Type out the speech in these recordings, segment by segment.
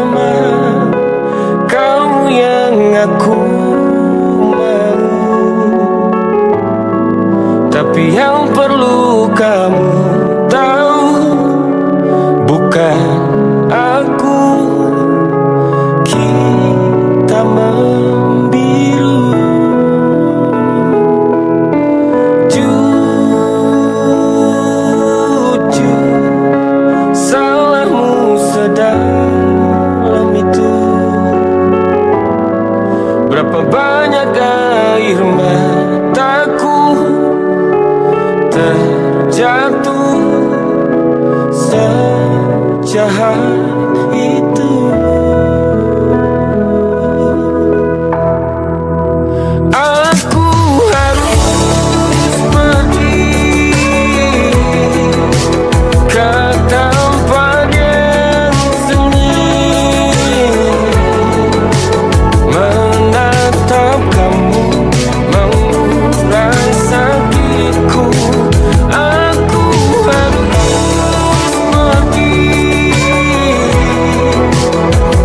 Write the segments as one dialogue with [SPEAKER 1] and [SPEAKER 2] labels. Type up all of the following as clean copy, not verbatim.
[SPEAKER 1] Memang kau yang aku mau, tapi yang perlu kamu tahu bukan aku. Kita membiru, jujur salahmu sedalam itu. Berapa banyak air mataku terjatuh sejahat itu. Aku harus pergi ke tempat yang sunyi, menatap kamu, mengurai sakitku. Aku harus pergi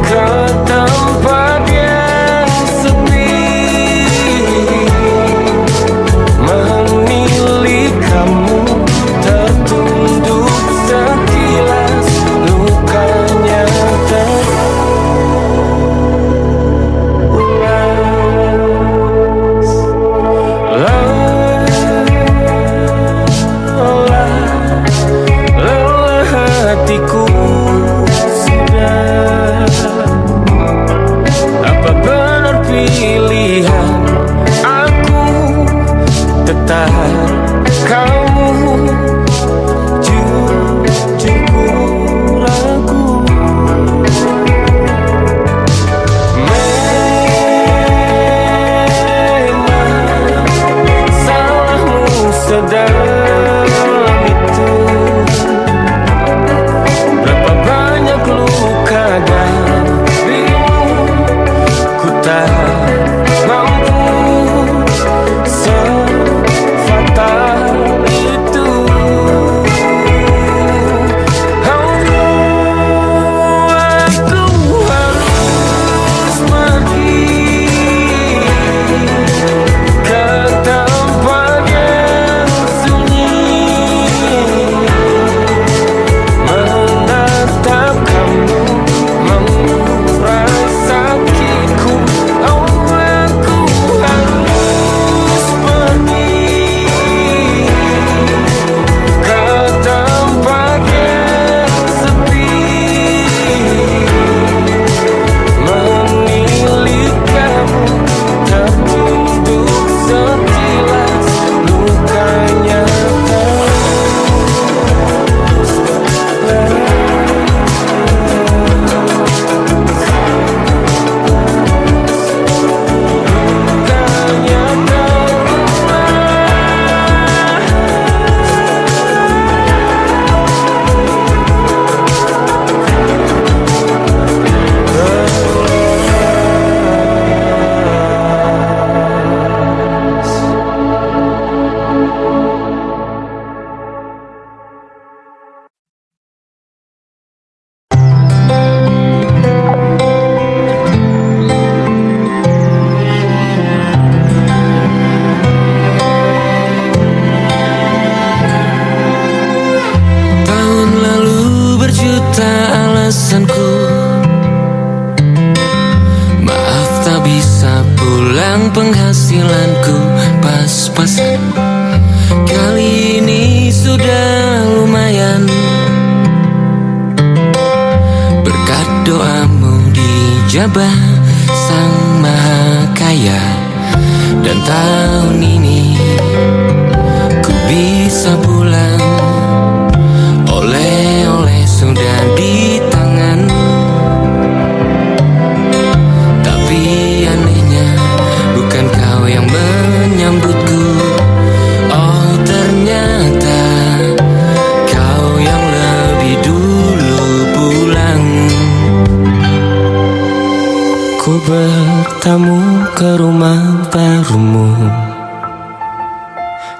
[SPEAKER 1] ke tempat yang sepi, menilik kamu tertunduk sekilas, lukanya terulas. Lelah hatiku sudah. Apa benar pilihan aku tetap kamu? Jujur ku ragu. Memang salahmu sedalam itu. Berapa banyak luka darimu ku tak mampu sefatal itu. Aku harus pergi ke tempat yang sunyi, menatap kamu, mengurai sakitku. Aku harus pergi ke tempat yang sepi, menilik kamu tertunduk sekilas, lukanya tahun lalu berjuta alasanku, maaf tak bisa pulang, penghasilanku pas-pasan. Kali ini sudah lumayan, berkat doamu dijabah Sang Maha Kaya. Dan tahun ini ku bisa pulang, oleh-oleh sudah di tangan. Tapi anehnya bukan kau yang menyambutku. Oh, ternyata kau yang lebih dulu pulang. Ku bertamu ke rumah barumu,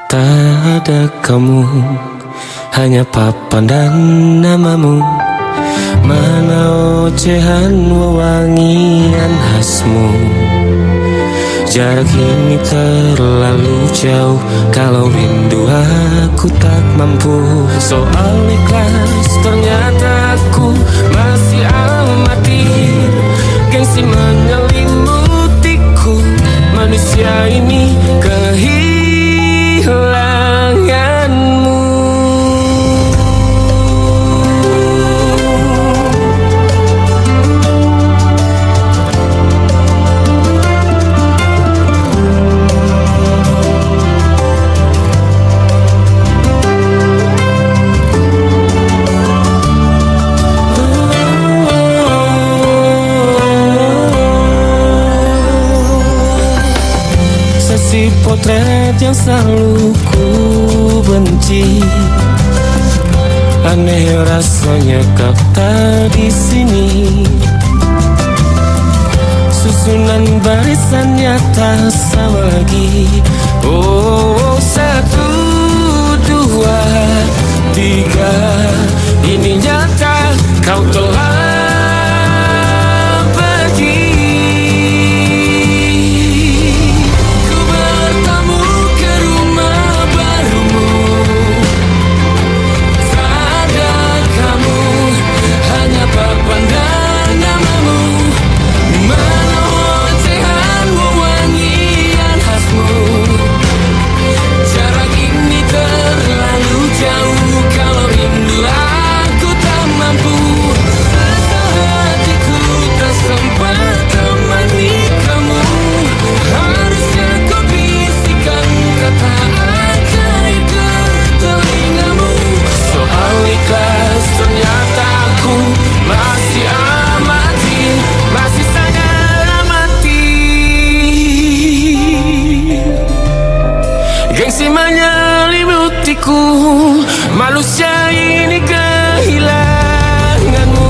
[SPEAKER 1] tak ada kamu, hanya papan dan namamu. Mana ocehan wewangian khasmu. Jarak ini terlalu jauh, kalau rindu aku tak mampu. Soal ikhlas ternyata aku masih amati. Gengsi menyelimutiku, manusia ini kehilanganmu. Potret yang selalu ku benci, aneh rasanya kau tak di sini. Susunan barisannya tak sama lagi. Oh, 1, 2, 3, ini nyata kau telah manusia ini kehilanganmu.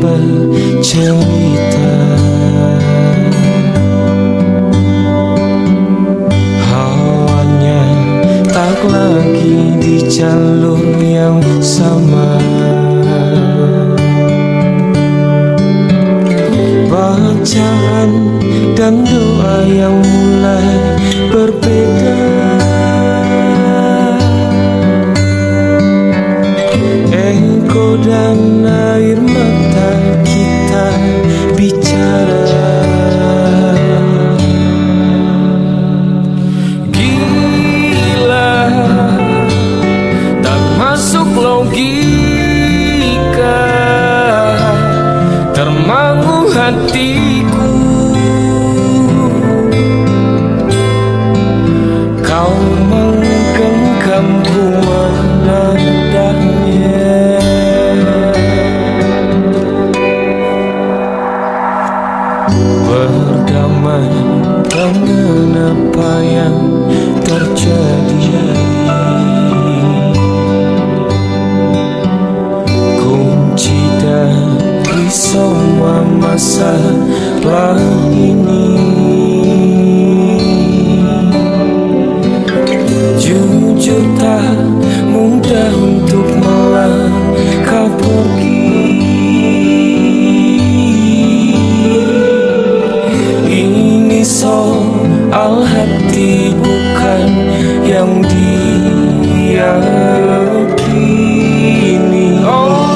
[SPEAKER 1] Bercerita, hawanya tak lagi di jalur yang sama. Bacaan dan doa yang mulai berbeda. Ego dan air mata kita bicara. Gila, tak masuk logika, termangu hatiku. Kau menggenggamku menandanya. Berdamai dengan apa yang terjadi. Kunci dari semua masalah ini, jujur tak mudah untuk melangkah pergi. Soal hati bukan yang diyakini. Oh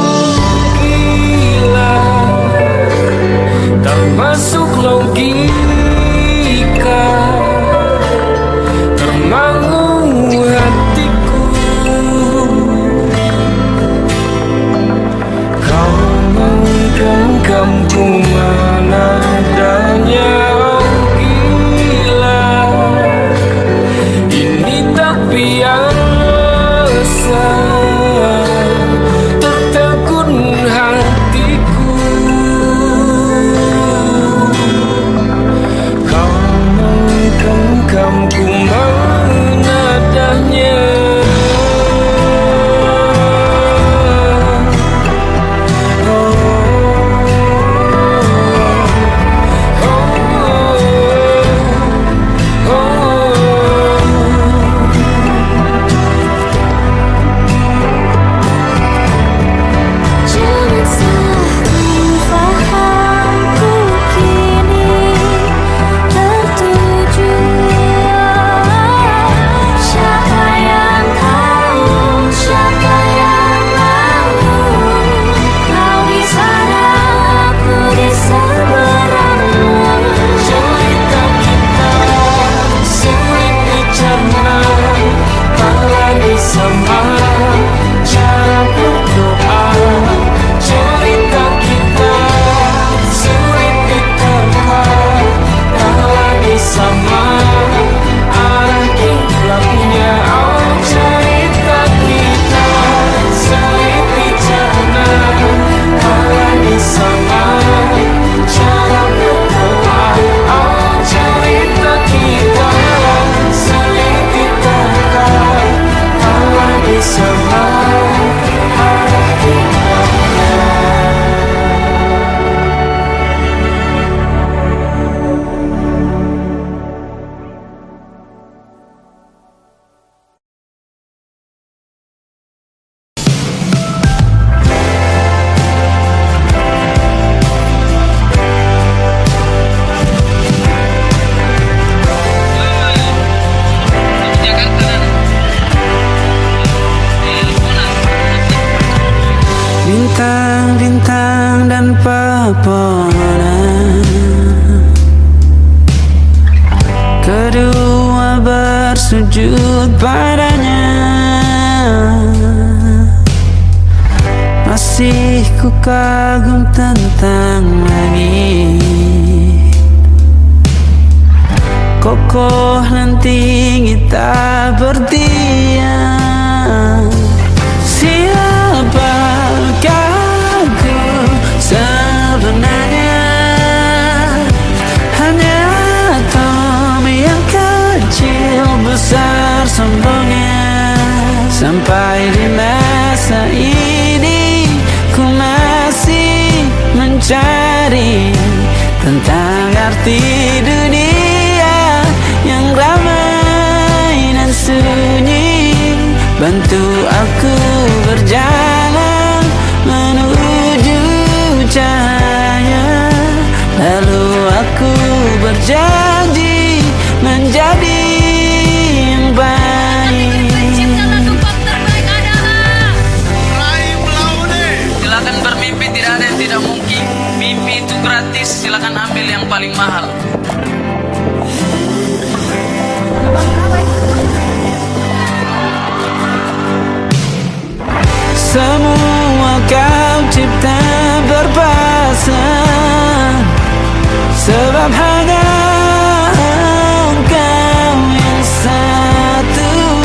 [SPEAKER 1] gila, tak
[SPEAKER 2] bintang-bintang dan pepohonan, kedua bersujud padanya. Masih ku kagum tentang langit, kokoh dan tinggi tak berdiam. Siapakah aku sebenarnya? Hanya Tom yang kecil besar sombongnya. Sampai di masa ini ku masih mencari tentang arti dunia yang ramai dan sunyi. Bantu aku berjalan menuju cahaya, lalu aku berjanji menjadi yang baik.
[SPEAKER 3] Silakan bermimpi, tidak ada yang tidak mungkin. Mimpi itu gratis, silakan ambil yang paling mahal.
[SPEAKER 2] Semua kau cipta berpasang, sebab hanya Engkau yang satu.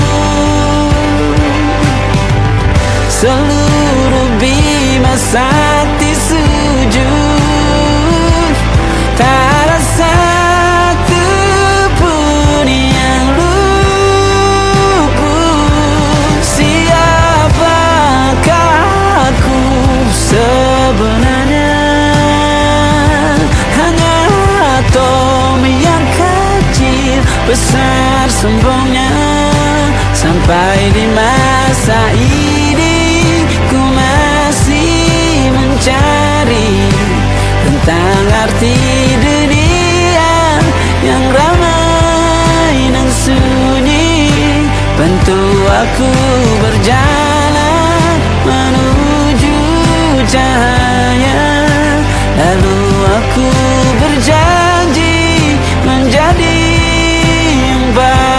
[SPEAKER 2] Seluruh bima sakti sujud, tak ada satu pun yang luput. Siapakah aku sebenarnya? Hanya atom yang kecil besar sombongnya. Sampai di masa ini ku masih mencari tentang arti dunia yang ramai dan sunyi. Bantu aku berjalan menuju cahaya, lalu aku berjanji menjadi yang baik.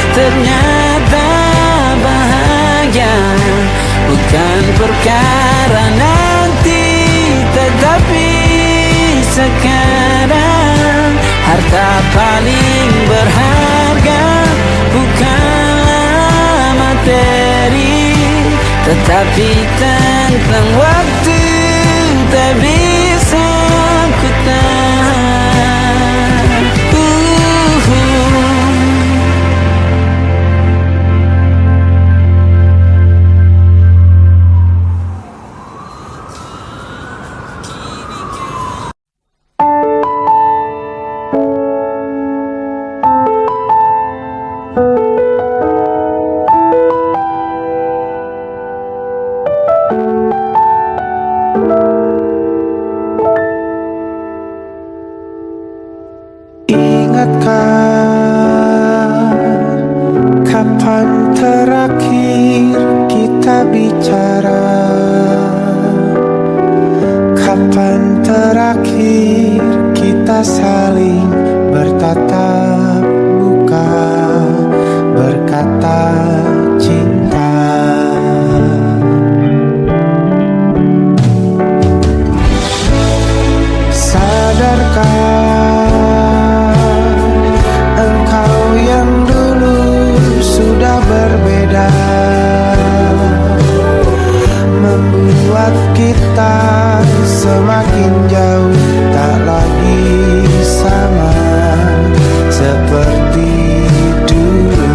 [SPEAKER 2] Ternyata bahagia bukan perkara nanti, tetapi sekarang. Harta paling berharga bukanlah materi, tetapi tentang waktu tak bisa ku tahan. Ingatkah kapan terakhir kita bicara? Kapan terakhir kita saling bertatap muka, berkata cinta? Sadarkah berbeda, membuat kita semakin jauh, tak lagi sama seperti dulu.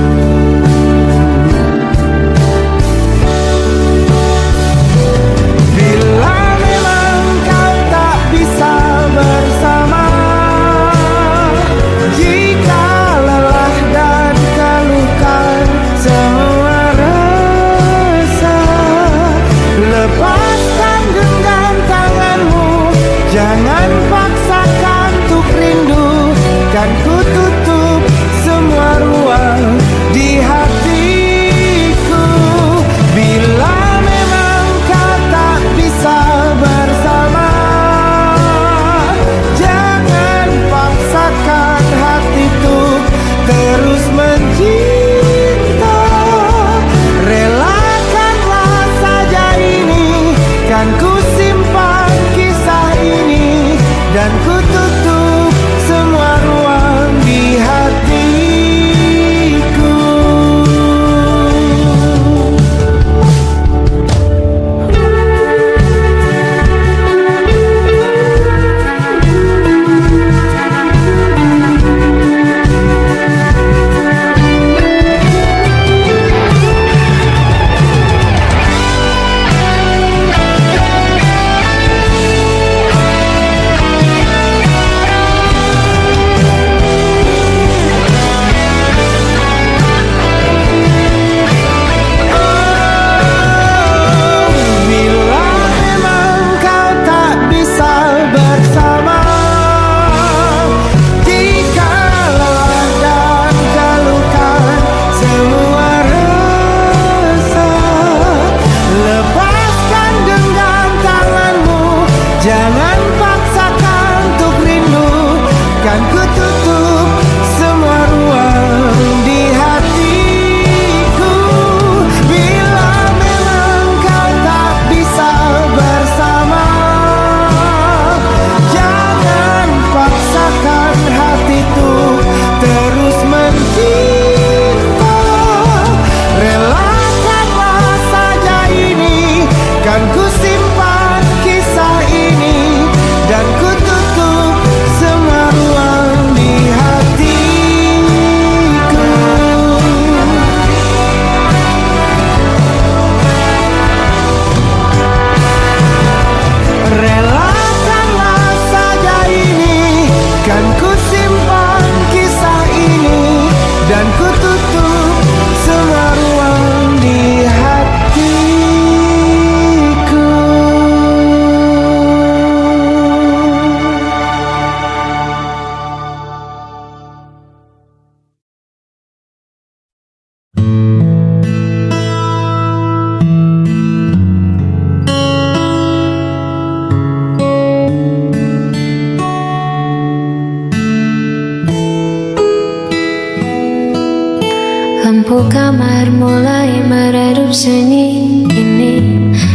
[SPEAKER 4] sunyi ini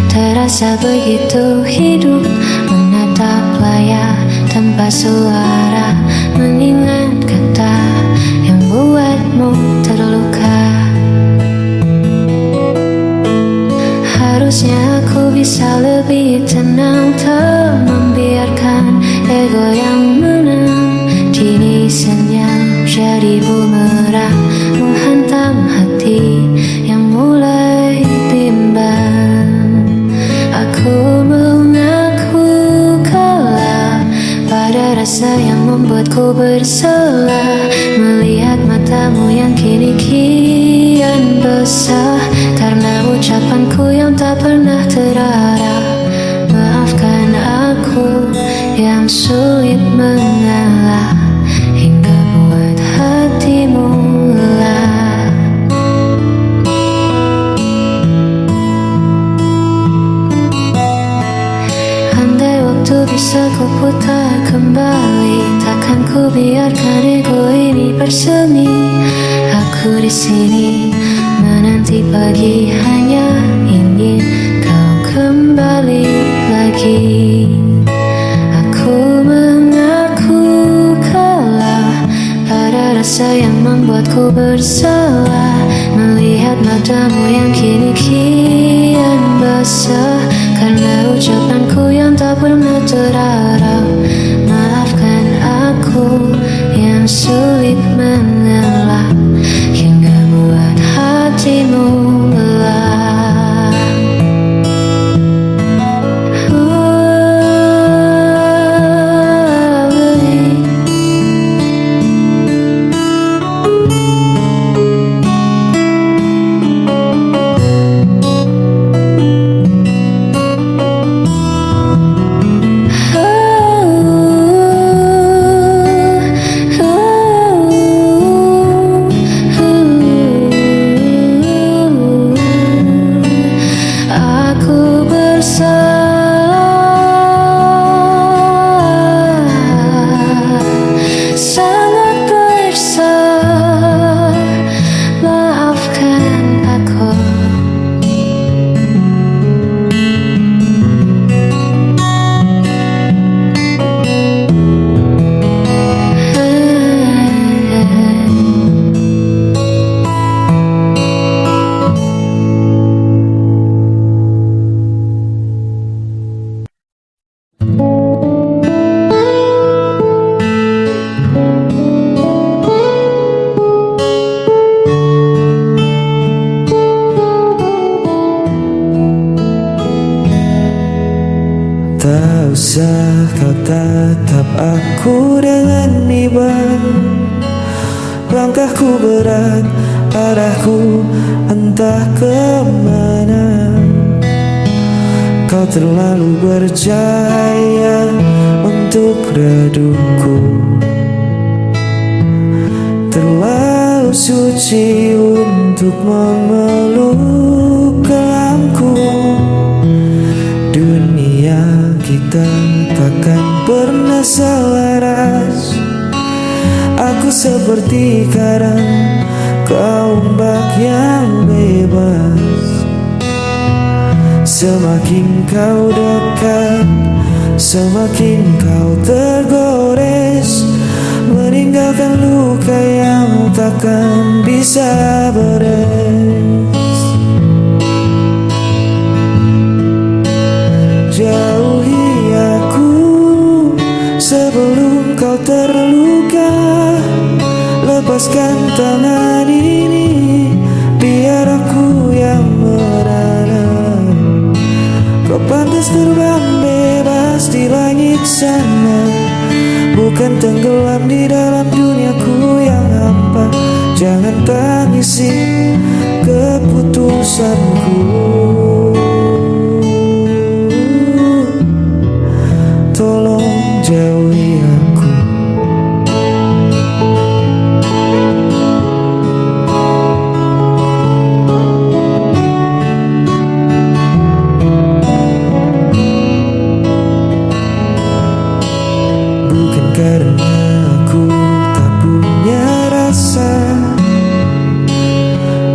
[SPEAKER 4] terasa begitu hidup, menatap layar tanpa suara, mengingat kata yang buatmu terluka. Harusnya aku bisa lebih tenang, tak membiarkan ego yang menang. Kini senyap jadi bumerang, menghantam hati yang mulai bimbang. Aku mengaku kalah pada rasa yang membuatku bersalah, melihat matamu yang kini kian basah karena ucapanku yang tak pernah terarah. Maafkan aku yang sulit mengalah hingga buat hatimu lelah. Andai waktu bisa ku putar kembali, takkan ku biarkan ego ini bersemi. Aku di sini menanti pagi, hanya ingin kau kembali lagi. Aku mengaku kalah pada rasa yang membuatku bersalah, melihat matamu yang kini kian basah karena ucapanku yang tak pernah terarah. Maafkan aku yang sulit mengalah hingga buat hatimu lelah. Aku bersalah, sangat bersalah. Maafkan aku.
[SPEAKER 2] Tak usah kau tatap aku dengan iba. Langkahku berat, arahku entah kemana. Kau terlalu bercahaya untuk redupku, terlalu suci untuk memeluk kelamku. Dunia kita takkan pernah selaras. Aku seperti karang, kau ombak yang bebas. Semakin kau dekat, semakin kau tergores, meninggalkan luka yang takkan bisa beres. Jauhi aku sebelum kau terluka. Lepaskan tangan ini, biar aku yang merana. Kau pantas terbang bebas di langit sana, bukan tenggelam di dalam duniaku yang hampa. Jangan tangisi keputusanku, tolong jauhi aku. Bukan karena aku tak punya rasa,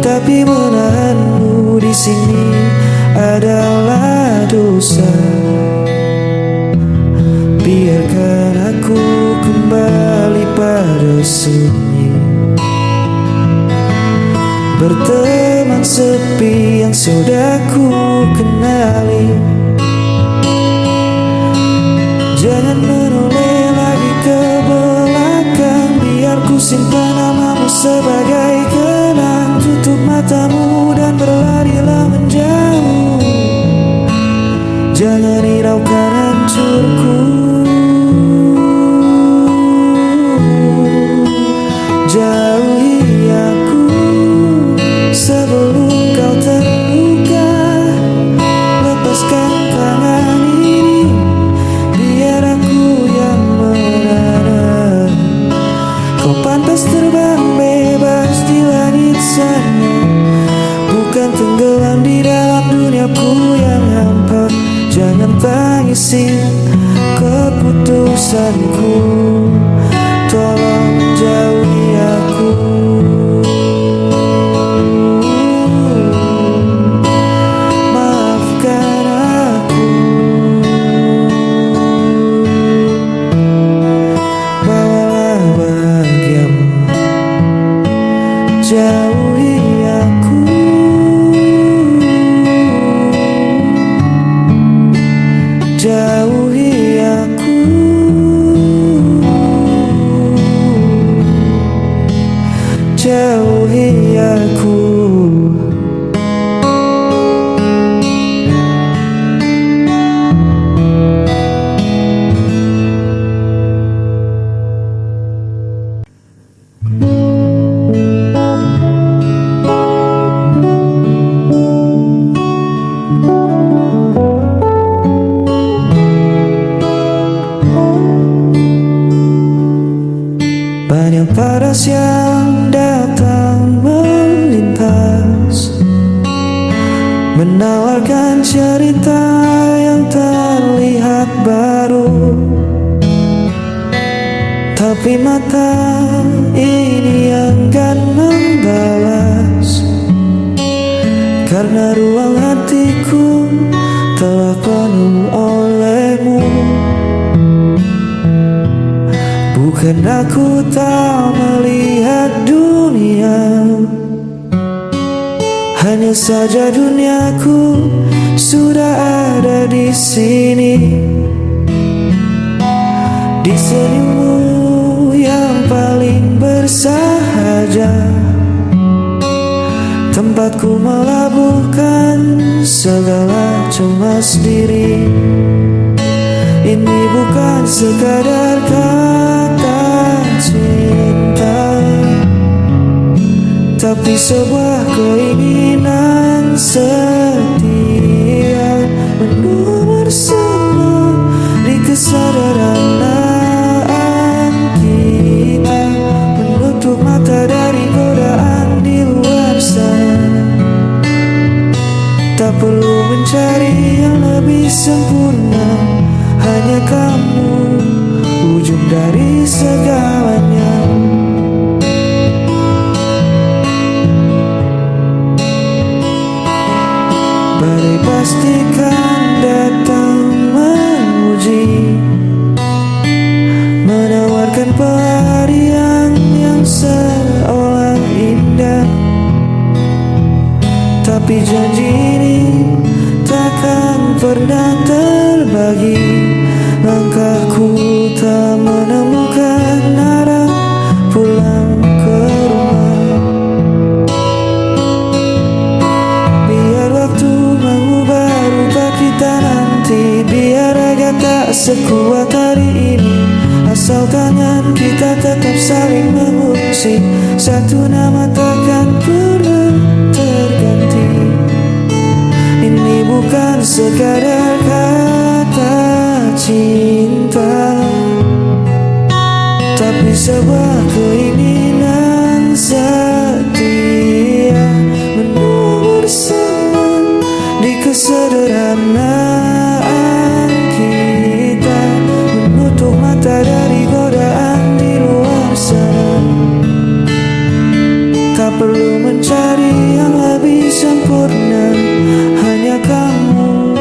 [SPEAKER 2] tapi menahanmu di sini usah. Biarkan aku kembali pada sunyi, berteman sepi yang sudah ku kenali. Jangan menoleh lagi ke belakang, biar ku simpan namamu sebagai kenang. Tutup matamu dan berlarilah menjauh, jangan hiraukan hancurku. Jauhi aku sebelum kau terluka. Lepaskan tangan ini, biar aku yang menara. Kau pantas terbang bebas di langit sana, bukan tenggelam di dalam duniaku yang hampa. Jangan tangisi keputusanku, tolong jauhi aku. Maafkan aku, bawalah bahagiamu. Jauhi aku, jauhi aku, jauhi aku. Banyak paras yang datang melintas, menawarkan cerita yang terlihat baru. Tapi mata ini enggan membalas, karena ruang hatiku telah penuh olehmu. Bukan aku tak melihat dunia, hanya saja duniaku sudah ada di sini. Di senyummu yang paling bersahaja, tempatku melabuhkan segala cemas diri. Ini bukan sekadar kata cinta, tapi sebuah keinginan setia, menunggu bersama di kesederhanaan kita, menutup mata dari godaan di luar sana. Tak perlu mencari yang lebih sempurna, hanya kamu ujung dari segalanya. Badai pastikan datang menguji, menawarkan pelarian yang seolah indah. Tapi janji ini takkan pernah terbagi. Langkahku tak menemukan arah pulang ke rumah. Biar waktu mengubah rupa kita nanti, biar raga tak sekuat hari ini, asal tangan kita tetap saling mengungsi. Satu nama takkan pernah terganti. Ini bukan sekadar kata cinta, tapi sebuah keinginan setia, menunggu bersama di kesederhanaan kita, menutup mata dari godaan di luar sana. Tak perlu mencari yang lebih sempurna, hanya kamu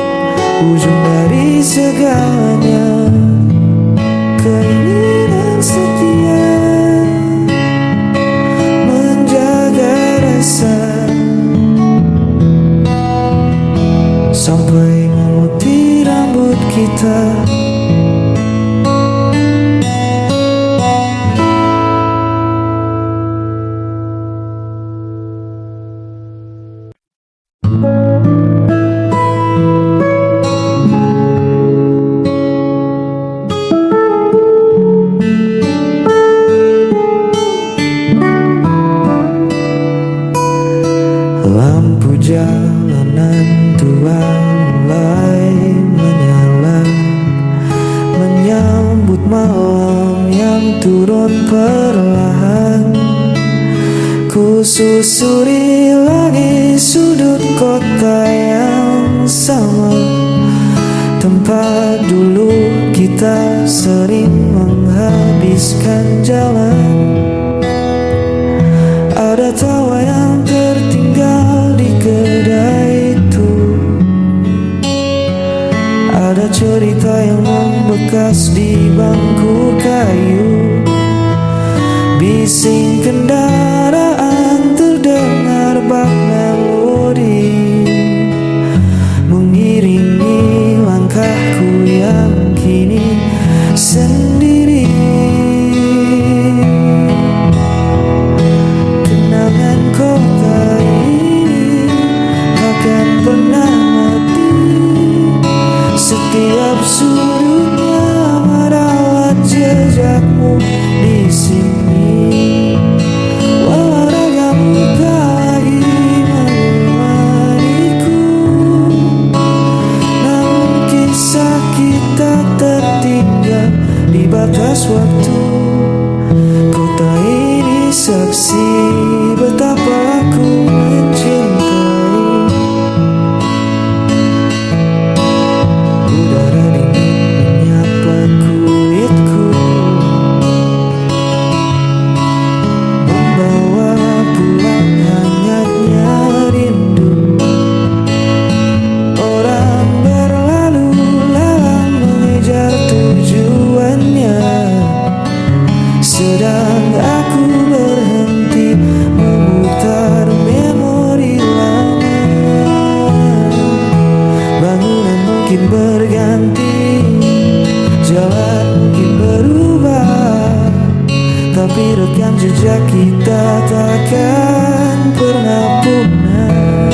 [SPEAKER 2] ujung dari segalanya. Keinginan setia menjaga rasa sampai memutih rambut kita. Lampu jalanan tua mulai menyala, menyambut malam yang turun perlahan. Ku susuri lagi sudut kota yang sama, tempat dulu kita sering menghabiskan jalan. Ada tawa yang tertinggal di kedai itu, ada cerita yang membekas di bangku kayu. Bising kendaraan terdengar bak melodi, mengiringi langkahku yang kini sendiri. Kenangan kota ini takkan pernah mati, setiap sudutnya merawat jejakmu di sini. Walau ragamu tak lagi menemaniku, namun kisah kita tertinggal di batas waktu. Kota ini saksi betapa aku mencintai. Udara dingin menyapa kulitku, membawa pulang hangatnya rindu. Orang berlalu lalang mengejar tujuannya, sedang aku berhenti memutar memori lama. Bangunan mungkin berganti, jalan mungkin berubah, tapi rekam jejak kita takkan pernah punah.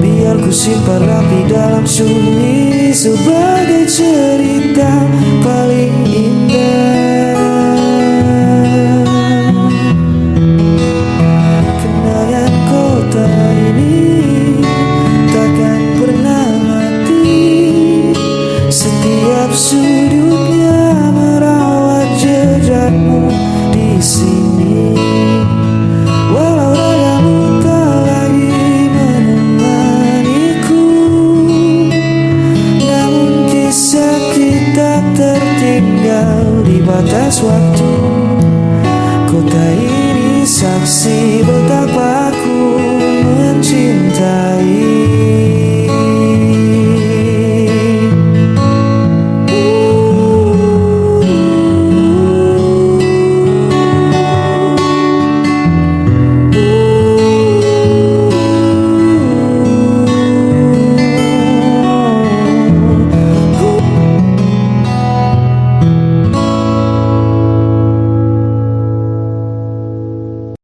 [SPEAKER 2] Biar ku simpan rapi dalam sunyi sebagai cerita paling indah. Kenangan kota ini takkan pernah mati, setiap sudutnya merawat jejakmu di sini. Walau ragamu tak lagi menemaniku, namun kisah kita tertinggal di batas waktu.